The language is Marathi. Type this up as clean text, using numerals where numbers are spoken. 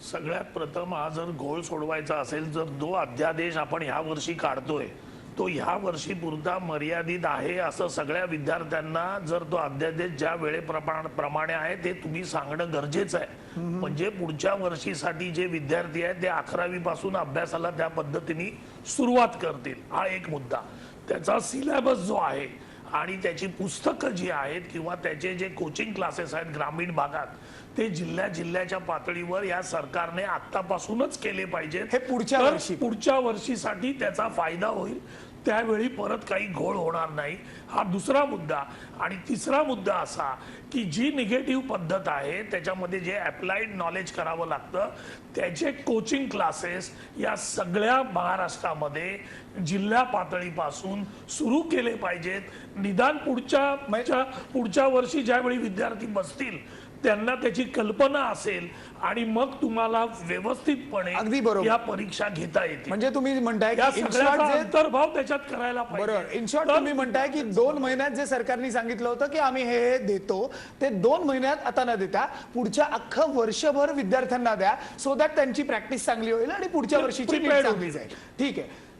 सगळ्यात प्रथम हा जर घोळ सोडवायचा असेल, जर जो अध्यादेश आपण ह्या वर्षी काढतोय तो ह्या वर्षी पुरता मर्यादित आहे असं सगळ्या विद्यार्थ्यांना जर तो अध्यादेश ज्या वेळेप्रमाणे आहे ते तुम्ही सांगणं गरजेचं आहे. म्हणजे पुढच्या वर्षीसाठी जे विद्यार्थी आहेत ते 11वी पासून अभ्यासाला त्या पद्धतीने सुरुवात करतील. हा एक मुद्दा. त्याचा सिलेबस जो आहे आणि त्याची पुस्तकं जी आहेत किंवा त्याचे जे कोचिंग क्लासेस आहेत ग्रामीण भागात ते जिल्ह्याच्या पातळीवर या सरकारने आतापासूनच केले पाहिजेत. हे पुढच्या वर्षीसाठी त्याचा फायदा होईल. त्यावेळी परत काही घोळ होणार नाही. हा दुसरा मुद्दा. आणि तिसरा मुद्दा असा की जी निगेटिव्ह पद्धत आहे त्याच्यामध्ये जे अप्लाइड नॉलेज करावं लागतं त्याचे कोचिंग क्लासेस या सगळ्या महाराष्ट्रामध्ये जिल्हा पातळीपासून सुरू केले पाहिजेत. निदान पुढच्या वर्षी ज्यावेळी विद्यार्थी बसतील त्यांना त्याची कल्पना असेल आणि मग तुम्हाला व्यवस्थितपणे अगदी बरोबर या परीक्षा घेता येतील. म्हणजे तुम्ही म्हणताय की अंतर्भाव त्याच्यात करायला पाहिजे. बरोबर. इन शॉर्ट तुम्ही म्हणताय की 2 महिन्यात जे सरकारने सांगितलं होतं की आम्ही हे देतो ते 2 महिन्यात आता न देता पुढच्या अख्खं वर्षभर विद्यार्थ्यांना द्या, सो दॅट त्यांची प्रॅक्टिस चांगली होईल आणि पुढच्या वर्षीची नीट चांगली जाईल. ठीक आहे.